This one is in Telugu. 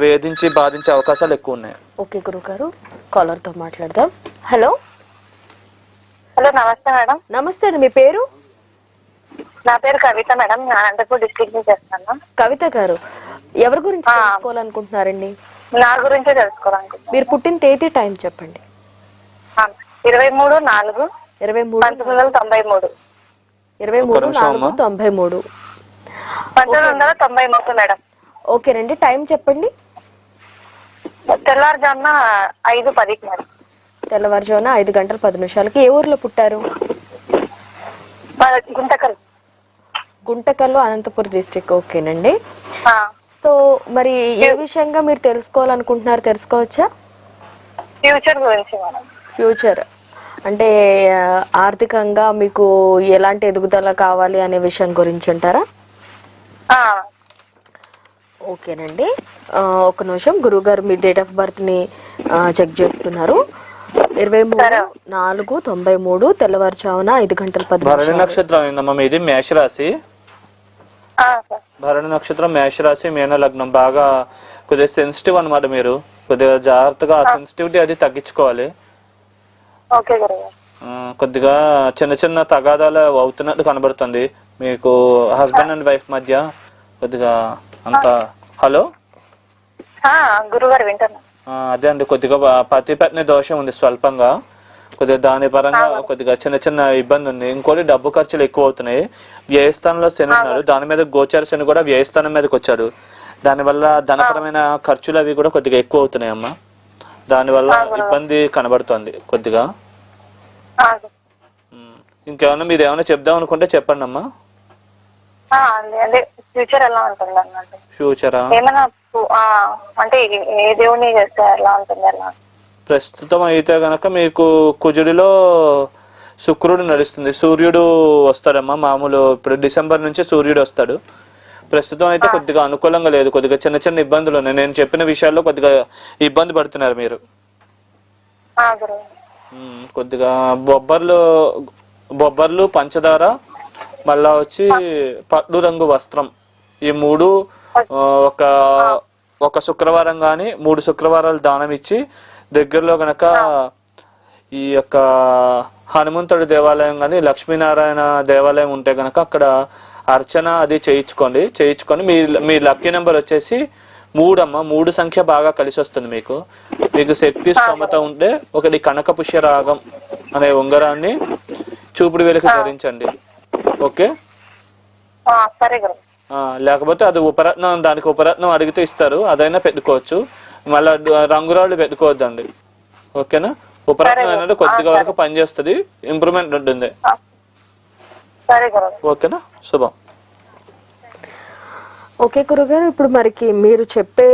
వేధించి బాధించే అవకాశాలు ఎక్కువ ఉన్నాయి. ఓకే గురుగారు, కాలర్ తో మాట్లాడదాం. హలో హలో, నమస్తే మేడం. నమస్తే అండి, మీ పేరు? నా పేరు కవిత మేడం, నేను అనంతపూర్ డిస్ట్రిక్ట్ నుంచి చేస్తాను. కవిత గారు, ఎవరి గురించి తెలుసుకోవాలనుకుంటున్నారండి? నా గురించే తెలుసుకోవాలనుకుంటున్నాను. మీరు పుట్టిన తేదీ, టైం చెప్పండి. 23/4/1993. 23/4/1993. 1993 మేడం. ఓకేనండి, టైం చెప్పండి. తెల్లారుజామున 5:10 మేడం. తెల్లవారుజామున 5:10 ఏ ఊర్లో పుట్టారు? గుంటకల్. గుంటకల్లు, అనంతపురం డిస్ట్రిక్ట్. ఓకేనండి. ఆ, సో మరి ఏ విషయంగా మీరు తెలుసుకోవాలనుకుంటున్నారు, తెలుసుకోవచ్చా? ఫ్యూచర్ గురించి మేడం. ఫ్యూచర్ అంటే ఆర్థికంగా మీకు ఎలాంటి ఎదుగుదల కావాలి అనే విషయం గురించి అంటారా? ఆ, ఓకేనండి, ఒక నిమిషం. గురువుగారు మీ డేట్ ఆఫ్ బర్త్ ని చెక్ చేస్తున్నారు. 23/4/93 తెల్లవారుజామున 5:10. భరణి నక్షత్రం ఏందమ్మా మీది? మేషరాశి. ఆ, సార్. భరణి నక్షత్రం, మేషరాశి, మీన లగ్నం. బాగా కొద్దిగా సెన్సిటివ్ అన్నమాట. మీరు కొద్దిగా జాగ్రత్తగా ఆ సెన్సిటివిటీ అది తగ్గించుకోవాలి. ఓకే గురువు. కొద్దిగా చిన్న చిన్న తగాదాలు అవుతున్నట్టు కనబడుతుంది మీకు హస్బెండ్ అండ్ వైఫ్ మధ్య కొద్దిగా అంత. హలో గురుగారు, వింటున్నా. అదే అండి, కొద్దిగా పతి పత్ని దోషం ఉంది స్వల్పంగా. కొద్దిగా దాని పరంగా కొద్దిగా చిన్న చిన్న ఇబ్బంది ఉంది. ఇంకోటి డబ్బు ఖర్చులు ఎక్కువ అవుతున్నాయి. వ్యయస్థానంలో శని ఉన్నాడు, దాని మీద గోచార శని కూడా వ్యయస్థానం మీదకి వచ్చాడు. దానివల్ల ధనపరమైన ఖర్చులు అవి కూడా కొద్దిగా ఎక్కువ అవుతున్నాయి అమ్మా. దానివల్ల ఇబ్బంది కనబడుతుంది కొద్దిగా. ఇంకేమన్నా మీరు ఏమైనా చెప్దాం అనుకుంటే చెప్పండి అమ్మా. ఫ్యూచర్ ఎలా ఉంటుంది అన్నట్టు? ఫ్యూచరా ఏమైనా అంటే ఏ దేవుని చేస్తే ఎలా ఉంటుంది? ఎలా ప్రస్తుతం అయితే గనక మీకు కుజుడిలో శుక్రుడు నడుస్తుంది, సూర్యుడు వస్తాడమ్మా. మామూలు ఇప్పుడు డిసెంబర్ నుంచి సూర్యుడు వస్తాడు. ప్రస్తుతం అయితే కొద్దిగా అనుకూలంగా లేదు, కొద్దిగా చిన్న చిన్న ఇబ్బందులు ఉన్నాయి. నేను చెప్పిన విషయాల్లో కొద్దిగా ఇబ్బంది పడుతున్నారు మీరు. కొద్దిగా బొబ్బర్లు, పంచదార, మళ్ళా వచ్చి పట్టు రంగు వస్త్రం, ఈ మూడు ఒక శుక్రవారం గాని 3 శుక్రవారాలు దానం ఇచ్చి, దగ్గరలో గనక ఈ యొక్క హనుమంతుడి దేవాలయం గాని లక్ష్మీనారాయణ దేవాలయం ఉంటే గనక అక్కడ అర్చన అది చేయించుకొని మీ లక్కీ నెంబర్ వచ్చేసి 3 అమ్మ. 3 సంఖ్య బాగా కలిసి వస్తుంది మీకు. మీకు శక్తి స్తోమత ఉంటే ఒకటి కనక పుష్యరాగం అనే ఉంగరాన్ని చూపుడు వేలికి ధరించండి. ఓకే, లేకపోతే అది ఉపరత్నం, దానికి ఉపరత్నం అడిగితే ఇస్తారు, అదైనా పెట్టుకోవచ్చు. మళ్ళా రంగురాళ్ళు పెట్టుకోవద్దండి. ఓకేనా? ఉపరత్నం అనేది కొద్దిగా వరకు పనిచేస్తుంది, ఇంప్రూవ్మెంట్ ఉంటుంది. ఓకేనా? శుభం. ఓకే గురుగారు, ఇప్పుడు మరికి మీరు చెప్పే